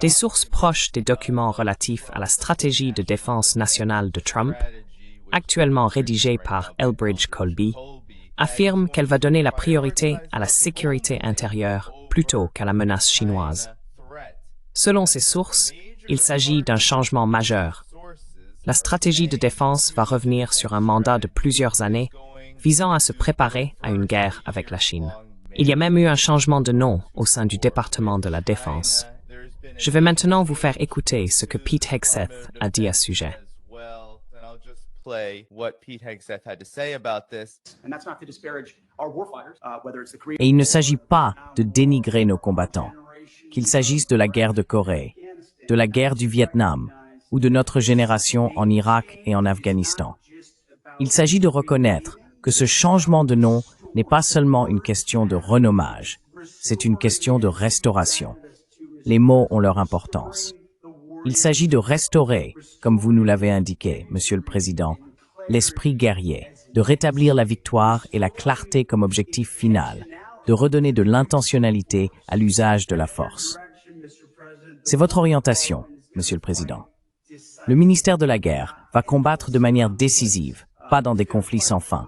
Des sources proches des documents relatifs à la stratégie de défense nationale de Trump, actuellement rédigée par Elbridge Colby, affirment qu'elle va donner la priorité à la sécurité intérieure plutôt qu'à la menace chinoise. Selon ces sources, il s'agit d'un changement majeur. La stratégie de défense va revenir sur un mandat de plusieurs années visant à se préparer à une guerre avec la Chine. Il y a même eu un changement de nom au sein du département de la Défense. Je vais maintenant vous faire écouter ce que Pete Hegseth a dit à ce sujet. Et il ne s'agit pas de dénigrer nos combattants, qu'il s'agisse de la guerre de Corée, de la guerre du Vietnam ou de notre génération en Irak et en Afghanistan. Il s'agit de reconnaître que ce changement de nom n'est pas seulement une question de renommage, c'est une question de restauration. Les mots ont leur importance. Il s'agit de restaurer, comme vous nous l'avez indiqué, Monsieur le Président, l'esprit guerrier, de rétablir la victoire et la clarté comme objectif final, de redonner de l'intentionnalité à l'usage de la force. C'est votre orientation, Monsieur le Président. Le ministère de la Guerre va combattre de manière décisive, pas dans des conflits sans fin.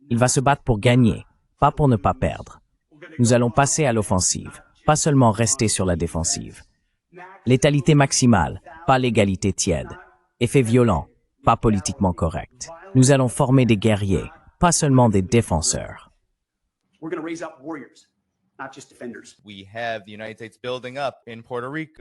Il va se battre pour gagner, pas pour ne pas perdre. Nous allons passer à l'offensive, pas seulement rester sur la défensive. Létalité maximale, pas l'égalité tiède. Effet violent, pas politiquement correct. Nous allons former des guerriers, pas seulement des défenseurs.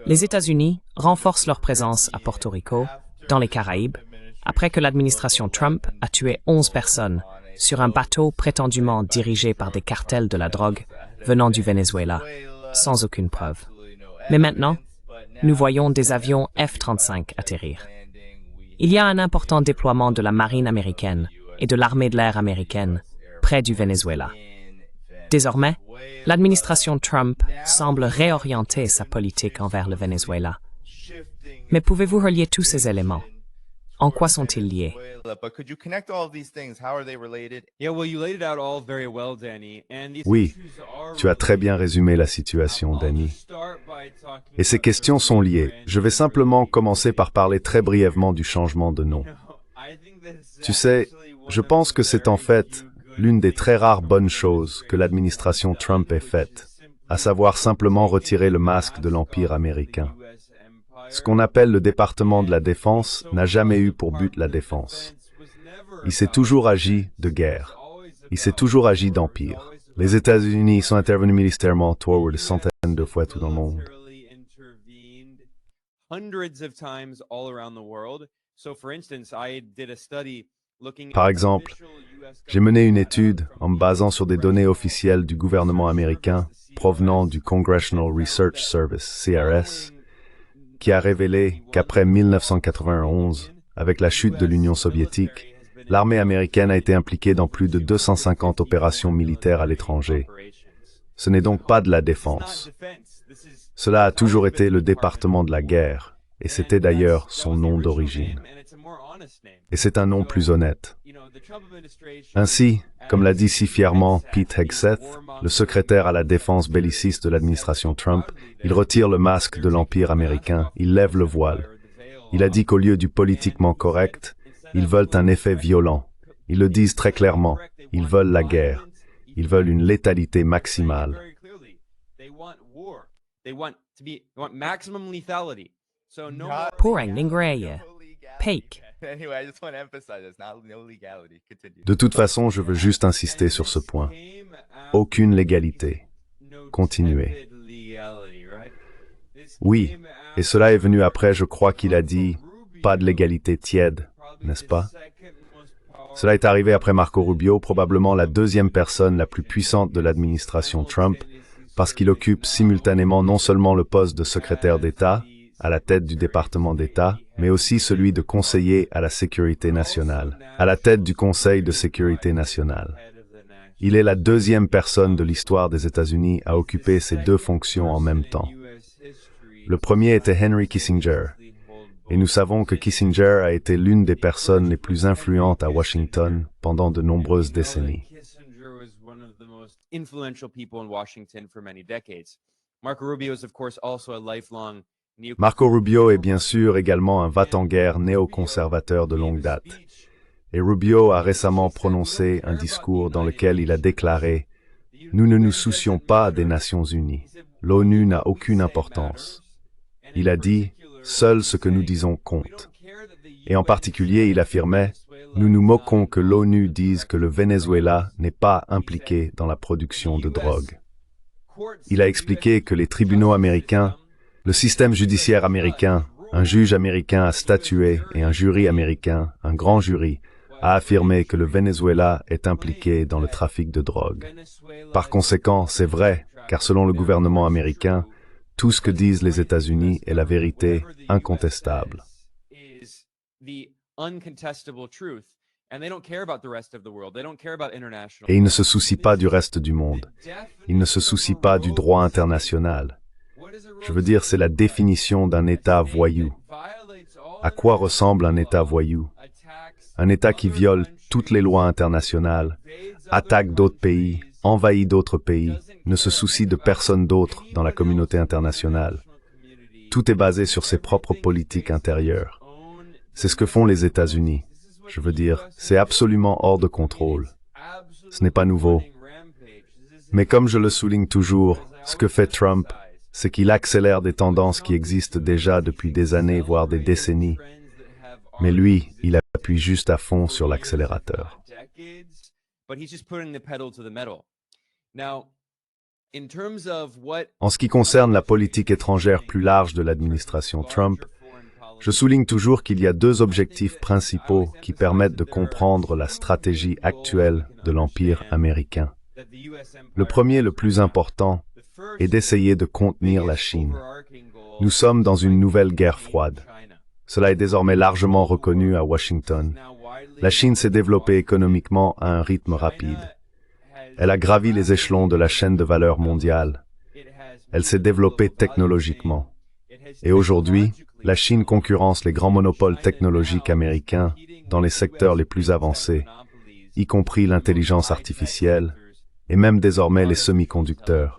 Les États-Unis renforcent leur présence à Porto Rico, dans les Caraïbes, après que l'administration Trump a tué 11 personnes sur un bateau prétendument dirigé par des cartels de la drogue venant du Venezuela, sans aucune preuve. Mais maintenant, nous voyons des avions F-35 atterrir. Il y a un important déploiement de la marine américaine et de l'armée de l'air américaine près du Venezuela. Désormais, l'administration Trump semble réorienter sa politique envers le Venezuela. Mais pouvez-vous relier tous ces éléments? En quoi sont-ils liés? Oui, tu as très bien résumé la situation, Danny. Et ces questions sont liées. Je vais simplement commencer par parler très brièvement du changement de nom. Tu sais, je pense que c'est en fait l'une des très rares bonnes choses que l'administration Trump ait faite, à savoir simplement retirer le masque de l'Empire américain. Ce qu'on appelle le département de la défense n'a jamais eu pour but la défense. Il s'est toujours agi de guerre. Il s'est toujours agi d'empire. Les États-Unis sont intervenus militairement autour de centaines de fois tout dans le monde. Par exemple, j'ai mené une étude en me basant sur des données officielles du gouvernement américain provenant du Congressional Research Service, CRS, qui a révélé qu'après 1991, avec la chute de l'Union soviétique, l'armée américaine a été impliquée dans plus de 250 opérations militaires à l'étranger. Ce n'est donc pas de la défense. Cela a toujours été le département de la guerre, et c'était d'ailleurs son nom d'origine. Et c'est un nom plus honnête. Ainsi, comme l'a dit si fièrement Pete Hegseth, le secrétaire à la défense belliciste de l'administration Trump, il retire le masque de l'Empire américain, il lève le voile. Il a dit qu'au lieu du politiquement correct, ils veulent un effet violent. Ils le disent très clairement, ils veulent la guerre. Ils veulent une létalité maximale. Pourang Ningreye, Peik. De toute façon, je veux juste insister sur ce point. Aucune légalité. Continuez. Oui, et cela est venu après, je crois qu'il a dit, pas de légalité tiède, n'est-ce pas? Cela est arrivé après Marco Rubio, probablement la deuxième personne la plus puissante de l'administration Trump, parce qu'il occupe simultanément non seulement le poste de secrétaire d'État, à la tête du département d'État, mais aussi celui de conseiller à la sécurité nationale, à la tête du Conseil de sécurité nationale. Il est la deuxième personne de l'histoire des États-Unis à occuper ces deux fonctions en même temps. Le premier était Henry Kissinger, et nous savons que Kissinger a été l'une des personnes les plus influentes à Washington pendant de nombreuses décennies. Marco Rubio est bien sûr également un va-t-en-guerre néoconservateur de longue date. Et Rubio a récemment prononcé un discours dans lequel il a déclaré « Nous ne nous soucions pas des Nations Unies. L'ONU n'a aucune importance. » Il a dit « Seul ce que nous disons compte. » Et en particulier, il affirmait « Nous nous moquons que l'ONU dise que le Venezuela n'est pas impliqué dans la production de drogue. » Il a expliqué que les tribunaux américains, le système judiciaire américain, un juge américain a statué et un jury américain, un grand jury, a affirmé que le Venezuela est impliqué dans le trafic de drogue. Par conséquent, c'est vrai, car selon le gouvernement américain, tout ce que disent les États-Unis est la vérité incontestable. Et ils ne se soucient pas du reste du monde. Ils ne se soucient pas du droit international. Je veux dire, c'est la définition d'un État voyou. À quoi ressemble un État voyou? Un État qui viole toutes les lois internationales, attaque d'autres pays, envahit d'autres pays, ne se soucie de personne d'autre dans la communauté internationale. Tout est basé sur ses propres politiques intérieures. C'est ce que font les États-Unis. Je veux dire, c'est absolument hors de contrôle. Ce n'est pas nouveau. Mais comme je le souligne toujours, ce que fait Trump, c'est qu'il accélère des tendances qui existent déjà depuis des années, voire des décennies. Mais lui, il appuie juste à fond sur l'accélérateur. En ce qui concerne la politique étrangère plus large de l'administration Trump, je souligne toujours qu'il y a deux objectifs principaux qui permettent de comprendre la stratégie actuelle de l'Empire américain. Le premier, le plus important, est d'essayer de contenir la Chine. Nous sommes dans une nouvelle guerre froide. Cela est désormais largement reconnu à Washington. La Chine s'est développée économiquement à un rythme rapide. Elle a gravi les échelons de la chaîne de valeur mondiale. Elle s'est développée technologiquement. Et aujourd'hui, la Chine concurrence les grands monopoles technologiques américains dans les secteurs les plus avancés, y compris l'intelligence artificielle et même désormais les semi-conducteurs,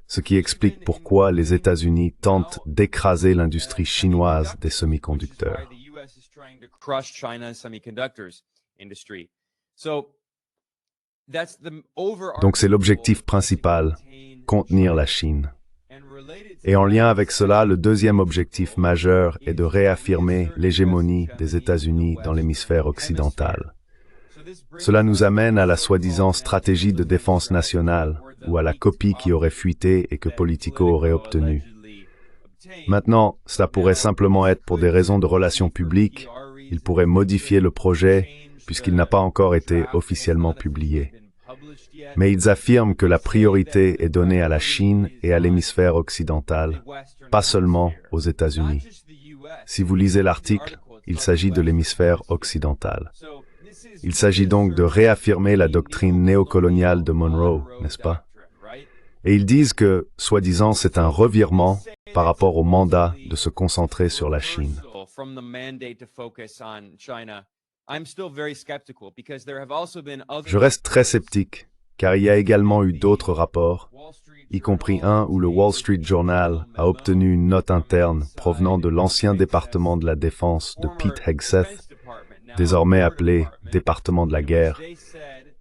ce qui explique pourquoi les États-Unis tentent d'écraser l'industrie chinoise des semi-conducteurs. Donc c'est l'objectif principal, contenir la Chine. Et en lien avec cela, le deuxième objectif majeur est de réaffirmer l'hégémonie des États-Unis dans l'hémisphère occidental. Cela nous amène à la soi-disant stratégie de défense nationale, ou à la copie qui aurait fuité et que Politico aurait obtenue. Maintenant, cela pourrait simplement être pour des raisons de relations publiques. Il pourrait modifier le projet, puisqu'il n'a pas encore été officiellement publié. Mais ils affirment que la priorité est donnée à la Chine et à l'hémisphère occidental, pas seulement aux États-Unis. Si vous lisez l'article, il s'agit de l'hémisphère occidental. Il s'agit donc de réaffirmer la doctrine néocoloniale de Monroe, n'est-ce pas? Et ils disent que, soi-disant, c'est un revirement par rapport au mandat de se concentrer sur la Chine. Je reste très sceptique, car il y a également eu d'autres rapports, y compris un où le Wall Street Journal a obtenu une note interne provenant de l'ancien département de la Défense de Pete Hegseth, désormais appelé département de la guerre,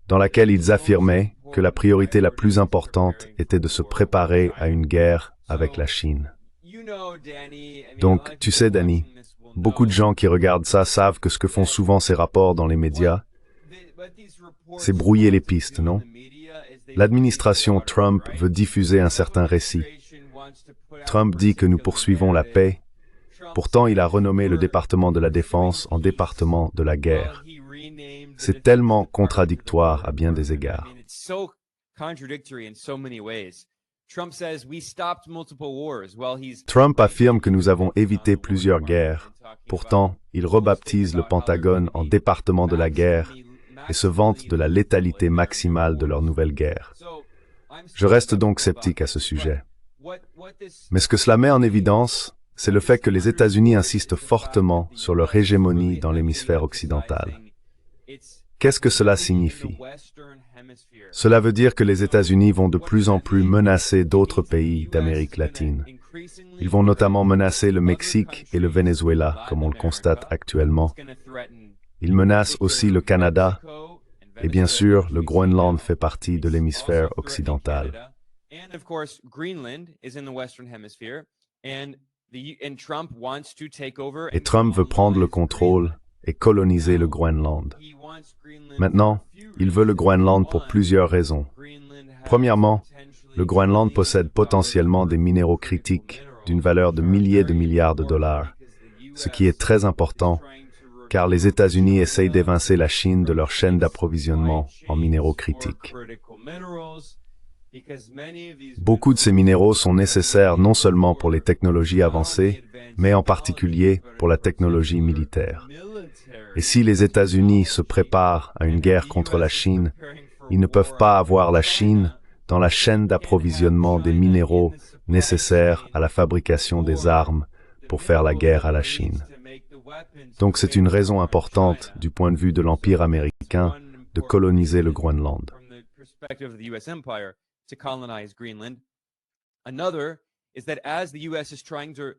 dans laquelle ils affirmaient que la priorité la plus importante était de se préparer à une guerre avec la Chine. Donc, tu sais, Danny, beaucoup de gens qui regardent ça savent que ce que font souvent ces rapports dans les médias, c'est brouiller les pistes, non? L'administration Trump veut diffuser un certain récit. Trump dit que nous poursuivons la paix. Pourtant, il a renommé le département de la Défense en département de la guerre. C'est tellement contradictoire à bien des égards. Trump affirme que nous avons évité plusieurs guerres. Pourtant, il rebaptise le Pentagone en département de la guerre et se vante de la létalité maximale de leur nouvelle guerre. Je reste donc sceptique à ce sujet. Mais ce que cela met en évidence, c'est le fait que les États-Unis insistent fortement sur leur hégémonie dans l'hémisphère occidental. Qu'est-ce que cela signifie? Cela veut dire que les États-Unis vont de plus en plus menacer d'autres pays d'Amérique latine. Ils vont notamment menacer le Mexique et le Venezuela, comme on le constate actuellement. Ils menacent aussi le Canada, et bien sûr, le Groenland fait partie de l'hémisphère occidental. Et Trump veut prendre le contrôle et coloniser le Groenland. Maintenant, il veut le Groenland pour plusieurs raisons. Premièrement, le Groenland possède potentiellement des minéraux critiques d'une valeur de milliers de milliards de dollars, ce qui est très important car les États-Unis essayent d'évincer la Chine de leur chaîne d'approvisionnement en minéraux critiques. Beaucoup de ces minéraux sont nécessaires non seulement pour les technologies avancées, mais en particulier pour la technologie militaire. Et si les États-Unis se préparent à une guerre contre la Chine, ils ne peuvent pas avoir la Chine dans la chaîne d'approvisionnement des minéraux nécessaires à la fabrication des armes pour faire la guerre à la Chine. Donc c'est une raison importante du point de vue de l'Empire américain de coloniser le Groenland.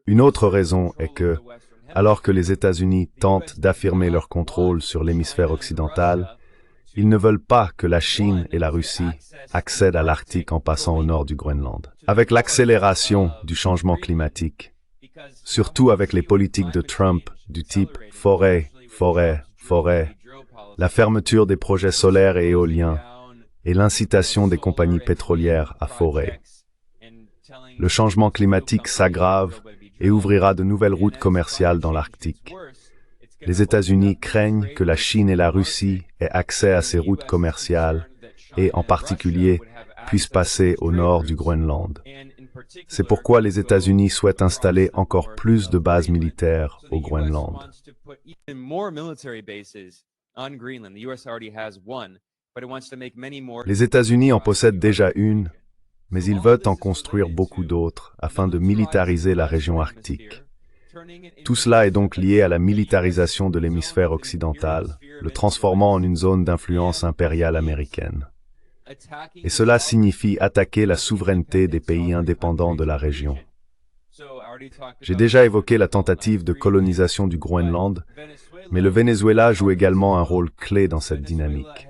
Une autre raison est que, alors que les États-Unis tentent d'affirmer leur contrôle sur l'hémisphère occidental, ils ne veulent pas que la Chine et la Russie accèdent à l'Arctique en passant au nord du Groenland. Avec l'accélération du changement climatique, surtout avec les politiques de Trump du type forêt, forêt, forêt, la fermeture des projets solaires et éoliens et l'incitation des compagnies pétrolières à forer. Le changement climatique s'aggrave et ouvrira de nouvelles routes commerciales dans l'Arctique. Les États-Unis craignent que la Chine et la Russie aient accès à ces routes commerciales et, en particulier, puissent passer au nord du Groenland. C'est pourquoi les États-Unis souhaitent installer encore plus de bases militaires au Groenland. Les États-Unis en possèdent déjà une, mais ils veulent en construire beaucoup d'autres afin de militariser la région arctique. Tout cela est donc lié à la militarisation de l'hémisphère occidental, le transformant en une zone d'influence impériale américaine. Et cela signifie attaquer la souveraineté des pays indépendants de la région. J'ai déjà évoqué la tentative de colonisation du Groenland, mais le Venezuela joue également un rôle clé dans cette dynamique.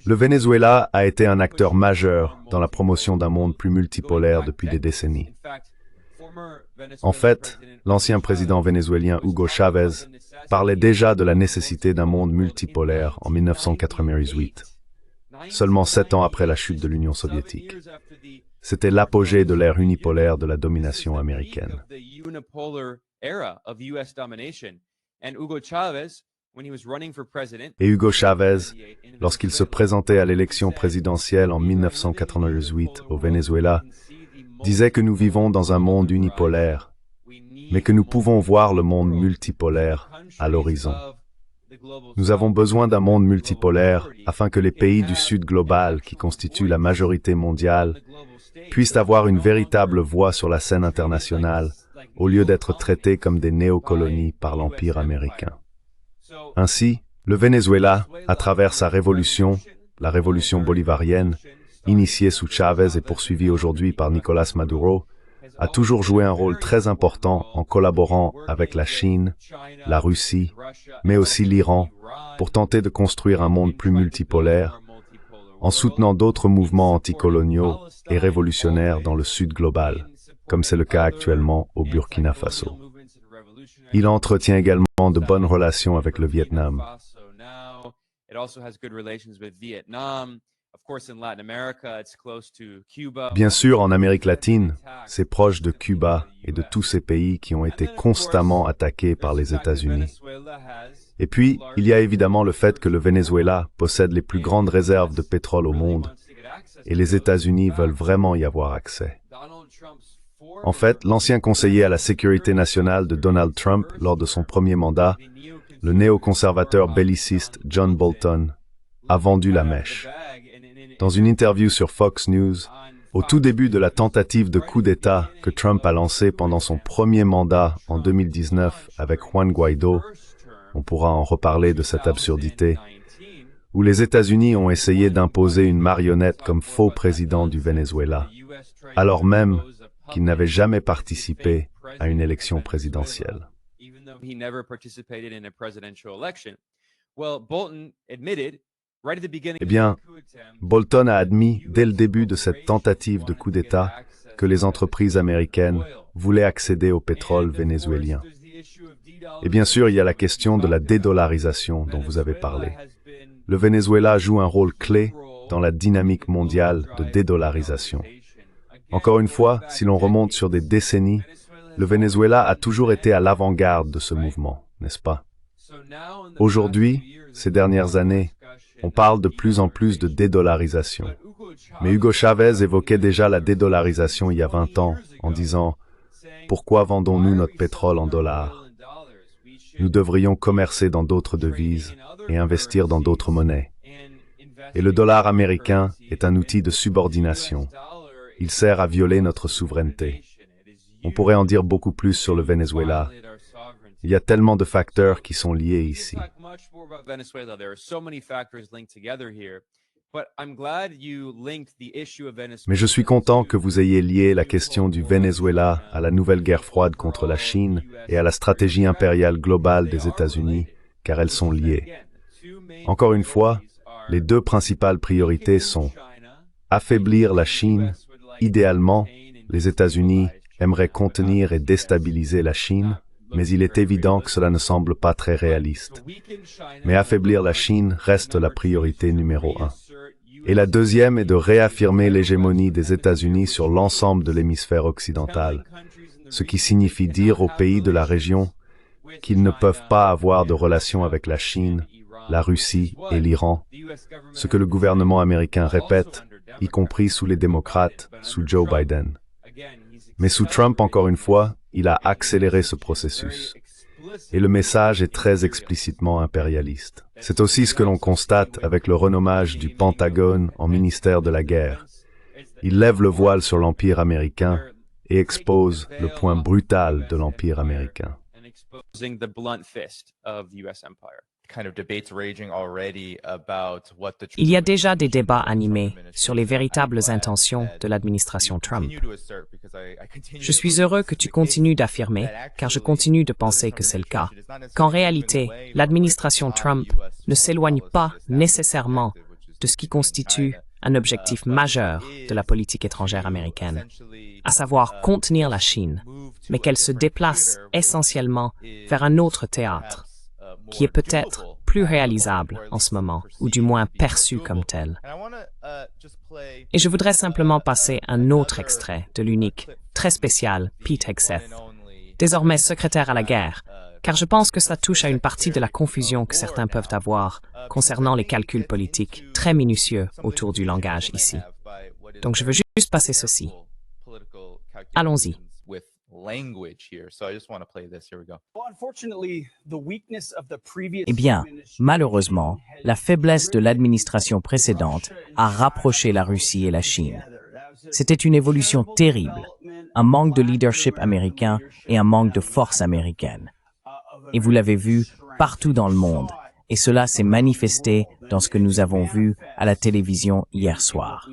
Le Venezuela a été un acteur majeur dans la promotion d'un monde plus multipolaire depuis des décennies. En fait, l'ancien président vénézuélien Hugo Chávez parlait déjà de la nécessité d'un monde multipolaire en 1998, seulement 7 ans après la chute de l'Union soviétique. C'était l'apogée de l'ère unipolaire de la domination américaine. Et Hugo Chávez, lorsqu'il se présentait à l'élection présidentielle en 1998 au Venezuela, disait que nous vivons dans un monde unipolaire, mais que nous pouvons voir le monde multipolaire à l'horizon. Nous avons besoin d'un monde multipolaire afin que les pays du Sud global, qui constituent la majorité mondiale, puissent avoir une véritable voix sur la scène internationale, au lieu d'être traités comme des néocolonies par l'Empire américain. Ainsi, le Venezuela, à travers sa révolution, la révolution bolivarienne, initiée sous Chávez et poursuivie aujourd'hui par Nicolás Maduro, a toujours joué un rôle très important en collaborant avec la Chine, la Russie, mais aussi l'Iran, pour tenter de construire un monde plus multipolaire, en soutenant d'autres mouvements anticoloniaux et révolutionnaires dans le Sud global, comme c'est le cas actuellement au Burkina Faso. Il entretient également de bonnes relations avec le Vietnam. Bien sûr, en Amérique latine, c'est proche de Cuba et de tous ces pays qui ont été constamment attaqués par les États-Unis. Et puis, il y a évidemment le fait que le Venezuela possède les plus grandes réserves de pétrole au monde, et les États-Unis veulent vraiment y avoir accès. En fait, l'ancien conseiller à la sécurité nationale de Donald Trump lors de son premier mandat, le néoconservateur belliciste John Bolton, a vendu la mèche. Dans une interview sur Fox News, au tout début de la tentative de coup d'État que Trump a lancée pendant son premier mandat en 2019 avec Juan Guaidó, on pourra en reparler de cette absurdité, où les États-Unis ont essayé d'imposer une marionnette comme faux président du Venezuela, alors même qu'il n'avait jamais participé à une élection présidentielle. Eh bien, Bolton a admis dès le début de cette tentative de coup d'État que les entreprises américaines voulaient accéder au pétrole vénézuélien. Et bien sûr, il y a la question de la dédollarisation dont vous avez parlé. Le Venezuela joue un rôle clé dans la dynamique mondiale de dédollarisation. Encore une fois, si l'on remonte sur des décennies, le Venezuela a toujours été à l'avant-garde de ce mouvement, n'est-ce pas? Aujourd'hui, ces dernières années, on parle de plus en plus de dédollarisation. Mais Hugo Chavez évoquait déjà la dédollarisation il y a 20 ans, en disant « Pourquoi vendons-nous notre pétrole en dollars? Nous devrions commercer dans d'autres devises et investir dans d'autres monnaies. » Et le dollar américain est un outil de subordination. Il sert à violer notre souveraineté. On pourrait en dire beaucoup plus sur le Venezuela. Il y a tellement de facteurs qui sont liés ici. Mais je suis content que vous ayez lié la question du Venezuela à la nouvelle guerre froide contre la Chine et à la stratégie impériale globale des États-Unis, car elles sont liées. Encore une fois, les deux principales priorités sont affaiblir la Chine. Idéalement, les États-Unis aimeraient contenir et déstabiliser la Chine, mais il est évident que cela ne semble pas très réaliste. Mais affaiblir la Chine reste la priorité numéro 1. Et la deuxième est de réaffirmer l'hégémonie des États-Unis sur l'ensemble de l'hémisphère occidental, ce qui signifie dire aux pays de la région qu'ils ne peuvent pas avoir de relations avec la Chine, la Russie et l'Iran, ce que le gouvernement américain répète, y compris sous les démocrates, sous Joe Biden. Mais sous Trump, encore une fois, il a accéléré ce processus. Et le message est très explicitement impérialiste. C'est aussi ce que l'on constate avec le renommage du Pentagone en ministère de la guerre. Il lève le voile sur l'Empire américain et expose le point brutal de l'Empire américain. Il y a déjà des débats animés sur les véritables intentions de l'administration Trump. Je suis heureux que tu continues d'affirmer, car je continue de penser que c'est le cas, qu'en réalité, l'administration Trump ne s'éloigne pas nécessairement de ce qui constitue un objectif majeur de la politique étrangère américaine, à savoir contenir la Chine, mais qu'elle se déplace essentiellement vers un autre théâtre, qui est peut-être plus réalisable en ce moment, ou du moins perçu comme tel. Et je voudrais simplement passer un autre extrait de l'unique, très spécial Pete Hegseth, désormais secrétaire à la guerre, car je pense que ça touche à une partie de la confusion que certains peuvent avoir concernant les calculs politiques très minutieux autour du langage ici. Donc je veux juste passer ceci. Allons-y. Eh bien, malheureusement, la faiblesse de l'administration précédente a rapproché la Russie et la Chine. C'était une évolution terrible, un manque de leadership américain et un manque de force américaine. Et vous l'avez vu partout dans le monde, et cela s'est manifesté dans ce que nous avons vu à la télévision hier soir.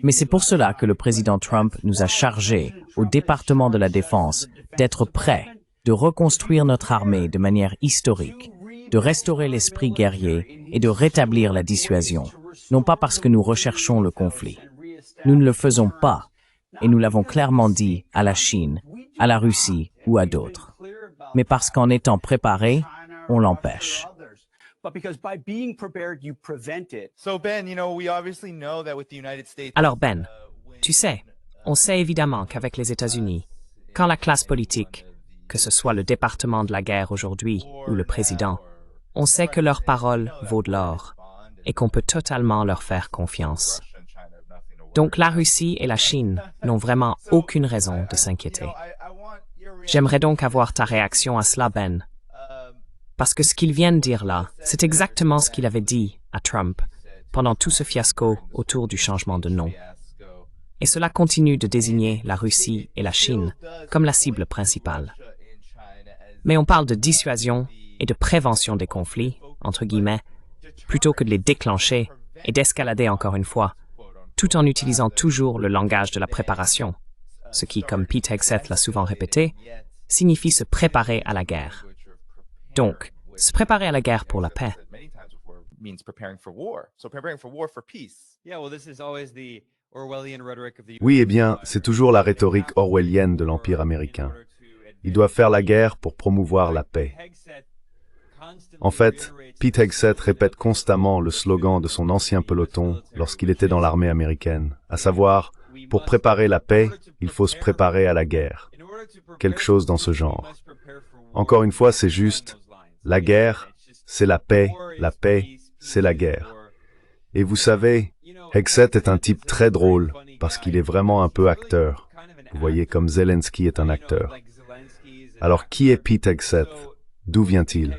Mais c'est pour cela que le président Trump nous a chargés, au département de la Défense, d'être prêts, de reconstruire notre armée de manière historique, de restaurer l'esprit guerrier et de rétablir la dissuasion, non pas parce que nous recherchons le conflit. Nous ne le faisons pas, et nous l'avons clairement dit à la Chine, à la Russie ou à d'autres. Mais parce qu'en étant préparés, on l'empêche. Alors Ben, tu sais, on sait évidemment qu'avec les États-Unis, quand la classe politique, que ce soit le département de la guerre aujourd'hui ou le président, on sait que leur parole vaut de l'or et qu'on peut totalement leur faire confiance. Donc la Russie et la Chine n'ont vraiment aucune raison de s'inquiéter. J'aimerais donc avoir ta réaction à cela, Ben. Parce que ce qu'il vient de dire là, c'est exactement ce qu'il avait dit à Trump pendant tout ce fiasco autour du changement de nom. Et cela continue de désigner la Russie et la Chine comme la cible principale. Mais on parle de dissuasion et de prévention des conflits, entre guillemets, plutôt que de les déclencher et d'escalader encore une fois, tout en utilisant toujours le langage de la préparation, ce qui, comme Pete Hegseth l'a souvent répété, signifie se préparer à la guerre. Donc, se préparer à la guerre pour la paix. Oui, eh bien, c'est toujours la rhétorique orwellienne de l'Empire américain. Ils doivent faire la guerre pour promouvoir la paix. En fait, Pete Hegseth répète constamment le slogan de son ancien peloton lorsqu'il était dans l'armée américaine, à savoir, pour préparer la paix, il faut se préparer à la guerre. Quelque chose dans ce genre. Encore une fois, c'est juste, la guerre, c'est la paix, c'est la guerre. Et vous savez, Hegseth est un type très drôle, parce qu'il est vraiment un peu acteur. Vous voyez, comme Zelensky est un acteur. Alors, qui est Pete Hegseth? D'où vient-il?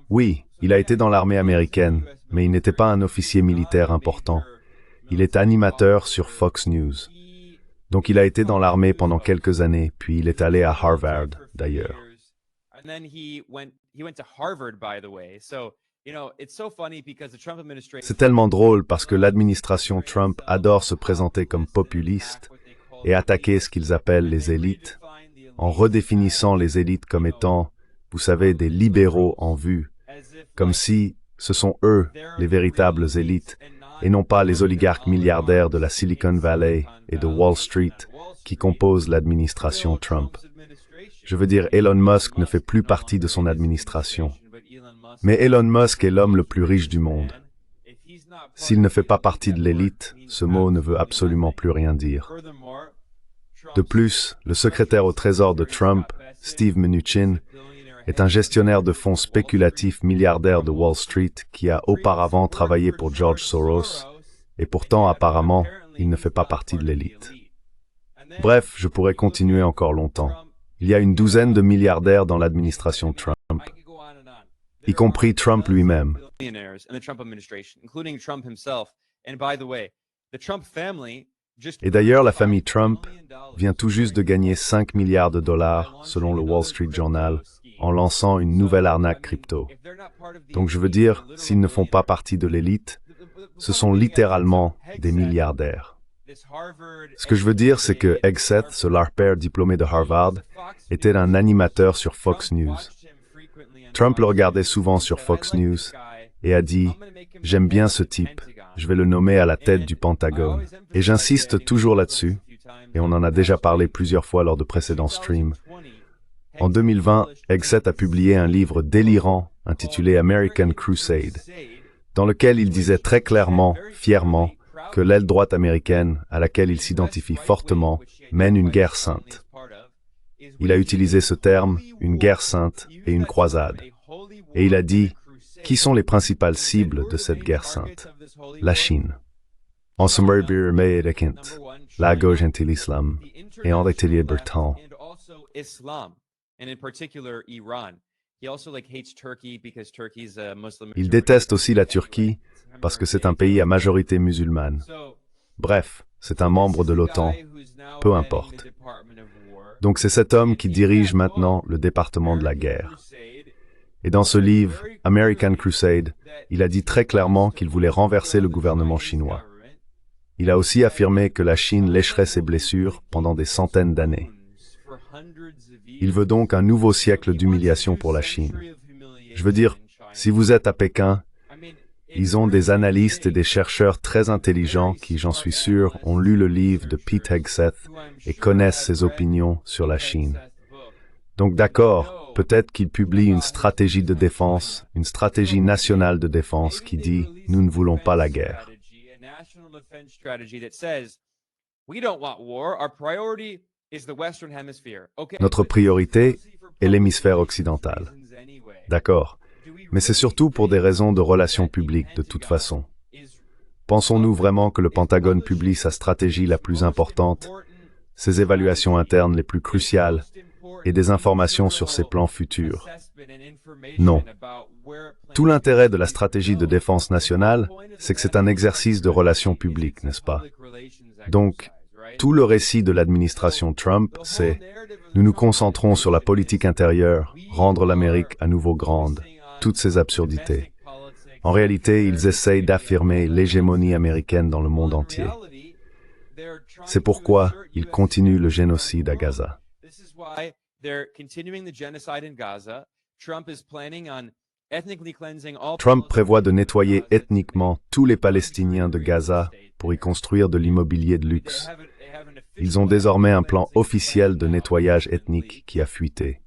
Oui, il a été dans l'armée américaine, mais il n'était pas un officier militaire important. Il est animateur sur Fox News. Donc il a été dans l'armée pendant quelques années, puis il est allé à Harvard, d'ailleurs. C'est tellement drôle parce que l'administration Trump adore se présenter comme populiste et attaquer ce qu'ils appellent les élites, en redéfinissant les élites comme étant, vous savez, des libéraux en vue, comme si ce sont eux les véritables élites, et non pas les oligarques milliardaires de la Silicon Valley et de Wall Street qui composent l'administration Trump. Je veux dire, Elon Musk ne fait plus partie de son administration. Mais Elon Musk est l'homme le plus riche du monde. S'il ne fait pas partie de l'élite, ce mot ne veut absolument plus rien dire. De plus, le secrétaire au Trésor de Trump, Steve Mnuchin, est un gestionnaire de fonds spéculatifs milliardaire de Wall Street qui a auparavant travaillé pour George Soros, et pourtant, apparemment, il ne fait pas partie de l'élite. Bref, je pourrais continuer encore longtemps. Il y a une douzaine de milliardaires dans l'administration Trump, y compris Trump lui-même. Et d'ailleurs, la famille Trump vient tout juste de gagner 5 milliards de dollars, selon le Wall Street Journal, en lançant une nouvelle arnaque crypto. Donc je veux dire, s'ils ne font pas partie de l'élite, ce sont littéralement des milliardaires. Ce que je veux dire, c'est que Hegseth, ce larper diplômé de Harvard, était un animateur sur Fox News. Trump le regardait souvent sur Fox News et a dit « J'aime bien ce type, je vais le nommer à la tête du Pentagone. » Et j'insiste toujours là-dessus, et on en a déjà parlé plusieurs fois lors de précédents streams. En 2020, Hegseth a publié un livre délirant intitulé American Crusade, dans lequel il disait très clairement, fièrement, que l'aile droite américaine, à laquelle il s'identifie fortement, mène une guerre sainte. Il a utilisé ce terme, une guerre sainte et une croisade. Et il a dit, qui sont les principales cibles de cette guerre sainte? La Chine. En Sumerbir Meedekint, la gauche anti l'islam, et en rétilier Bertrand. Il déteste aussi la Turquie parce que c'est un pays à majorité musulmane. Bref, c'est un membre de l'OTAN, peu importe. Donc c'est cet homme qui dirige maintenant le département de la guerre. Et dans ce livre, American Crusade, il a dit très clairement qu'il voulait renverser le gouvernement chinois. Il a aussi affirmé que la Chine lécherait ses blessures pendant des centaines d'années. Il veut donc un nouveau siècle d'humiliation pour la Chine. Je veux dire, si vous êtes à Pékin, ils ont des analystes et des chercheurs très intelligents qui, j'en suis sûr, ont lu le livre de Pete Hegseth et connaissent ses opinions sur la Chine. Donc d'accord, peut-être qu'ils publient une stratégie de défense, une stratégie nationale de défense qui dit « Nous ne voulons pas la guerre ». Notre priorité est l'hémisphère occidental. D'accord. Mais c'est surtout pour des raisons de relations publiques, de toute façon. Pensons-nous vraiment que le Pentagone publie sa stratégie la plus importante, ses évaluations internes les plus cruciales et des informations sur ses plans futurs? Non. Tout l'intérêt de la stratégie de défense nationale, c'est que c'est un exercice de relations publiques, n'est-ce pas? Donc, tout le récit de l'administration Trump, c'est « Nous nous concentrons sur la politique intérieure, rendre l'Amérique à nouveau grande ». Toutes ces absurdités. En réalité, ils essayent d'affirmer l'hégémonie américaine dans le monde entier. C'est pourquoi ils continuent le génocide à Gaza. Trump prévoit de nettoyer ethniquement tous les Palestiniens de Gaza pour y construire de l'immobilier de luxe. Ils ont désormais un plan officiel de nettoyage ethnique qui a fuité.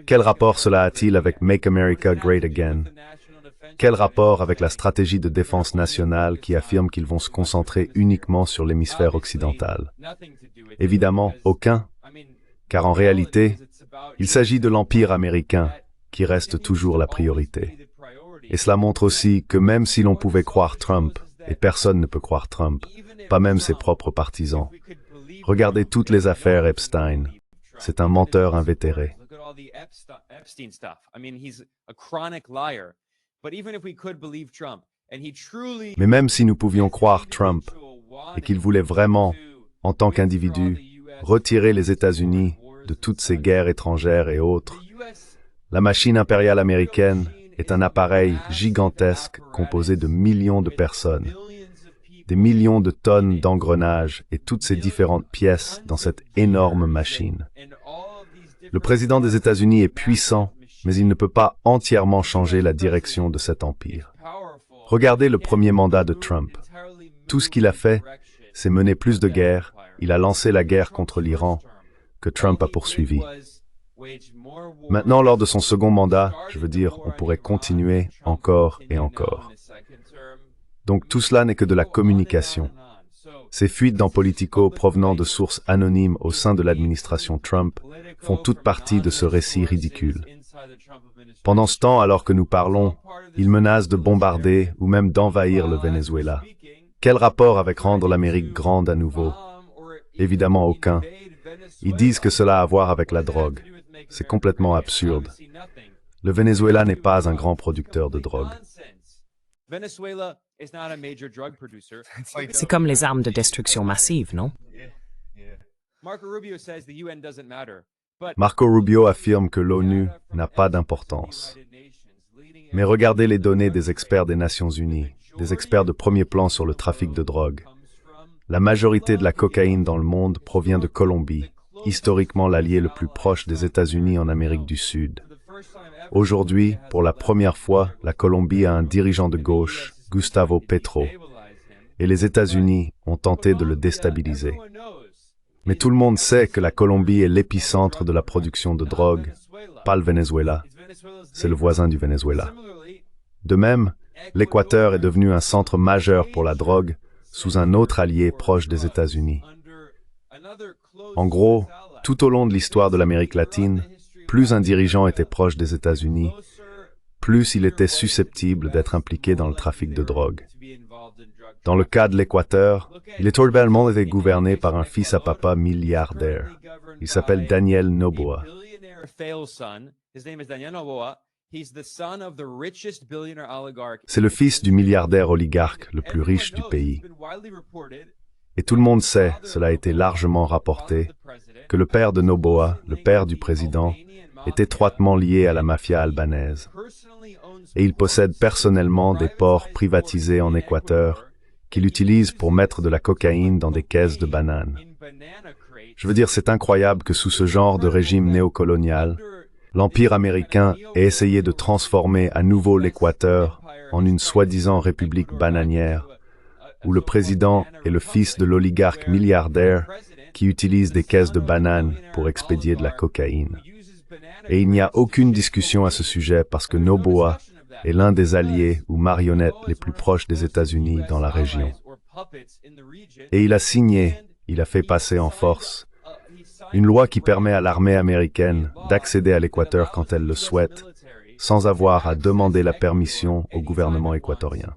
Quel rapport cela a-t-il avec Make America Great Again? Quel rapport avec la stratégie de défense nationale qui affirme qu'ils vont se concentrer uniquement sur l'hémisphère occidental? Évidemment, aucun, car en réalité, il s'agit de l'Empire américain qui reste toujours la priorité. Et cela montre aussi que même si l'on pouvait croire Trump, et personne ne peut croire Trump, pas même ses propres partisans, regardez toutes les affaires Epstein. C'est un menteur invétéré. Mais même si nous pouvions croire Trump et qu'il voulait vraiment, en tant qu'individu, retirer les États-Unis de toutes ces guerres étrangères et autres, la machine impériale américaine est un appareil gigantesque composé de millions de personnes, des millions de tonnes d'engrenages et toutes ces différentes pièces dans cette énorme machine. Le président des États-Unis est puissant, mais il ne peut pas entièrement changer la direction de cet empire. Regardez le premier mandat de Trump. Tout ce qu'il a fait, c'est mener plus de guerres. Il a lancé la guerre contre l'Iran, que Trump a poursuivi. Maintenant, lors de son second mandat, je veux dire, on pourrait continuer encore et encore. Donc tout cela n'est que de la communication. Ces fuites dans Politico provenant de sources anonymes au sein de l'administration Trump font toute partie de ce récit ridicule. Pendant ce temps, alors que nous parlons, ils menacent de bombarder ou même d'envahir le Venezuela. Quel rapport avec rendre l'Amérique grande à nouveau? Évidemment aucun. Ils disent que cela a à voir avec la drogue. C'est complètement absurde. Le Venezuela n'est pas un grand producteur de drogue. C'est comme les armes de destruction massive, non? Marco Rubio affirme que l'ONU n'a pas d'importance. Mais regardez les données des experts des Nations Unies, des experts de premier plan sur le trafic de drogue. La majorité de la cocaïne dans le monde provient de Colombie, historiquement l'allié le plus proche des États-Unis en Amérique du Sud. Aujourd'hui, pour la première fois, la Colombie a un dirigeant de gauche, Gustavo Petro, et les États-Unis ont tenté de le déstabiliser. Mais tout le monde sait que la Colombie est l'épicentre de la production de drogue, pas le Venezuela. C'est le voisin du Venezuela. De même, l'Équateur est devenu un centre majeur pour la drogue, sous un autre allié proche des États-Unis. En gros, tout au long de l'histoire de l'Amérique latine, plus un dirigeant était proche des États-Unis, plus il était susceptible d'être impliqué dans le trafic de drogue. Dans le cas de l'Équateur, il est totalement été gouverné par un fils à papa milliardaire. Il s'appelle Daniel Noboa. C'est le fils du milliardaire oligarque le plus riche du pays. Et tout le monde sait, cela a été largement rapporté, que le père de Noboa, le père du président, est étroitement lié à la mafia albanaise. Et il possède personnellement des ports privatisés en Équateur qu'il utilise pour mettre de la cocaïne dans des caisses de bananes. Je veux dire, c'est incroyable que sous ce genre de régime néocolonial, l'Empire américain ait essayé de transformer à nouveau l'Équateur en une soi-disant république bananière, où le président est le fils de l'oligarque milliardaire qui utilise des caisses de bananes pour expédier de la cocaïne. Et il n'y a aucune discussion à ce sujet parce que Noboa est l'un des alliés ou marionnettes les plus proches des États-Unis dans la région. Et il a fait passer en force, une loi qui permet à l'armée américaine d'accéder à l'Équateur quand elle le souhaite, sans avoir à demander la permission au gouvernement équatorien.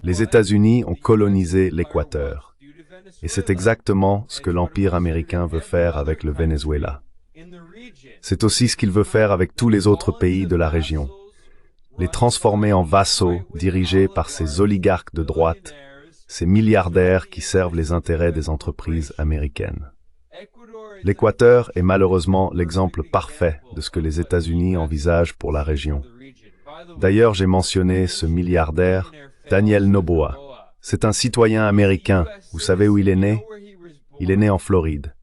Les États-Unis ont colonisé l'Équateur. Et c'est exactement ce que l'Empire américain veut faire avec le Venezuela. C'est aussi ce qu'il veut faire avec tous les autres pays de la région. Les transformer en vassaux dirigés par ces oligarques de droite, ces milliardaires qui servent les intérêts des entreprises américaines. L'Équateur est malheureusement l'exemple parfait de ce que les États-Unis envisagent pour la région. D'ailleurs, j'ai mentionné ce milliardaire, Daniel Noboa. C'est un citoyen américain. Vous savez où il est né? Il est né en Floride.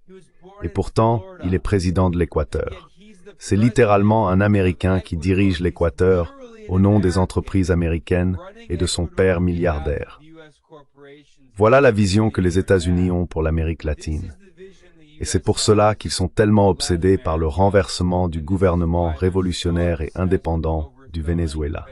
Et pourtant, il est président de l'Équateur. C'est littéralement un Américain qui dirige l'Équateur au nom des entreprises américaines et de son père milliardaire. Voilà la vision que les États-Unis ont pour l'Amérique latine. Et c'est pour cela qu'ils sont tellement obsédés par le renversement du gouvernement révolutionnaire et indépendant du Venezuela.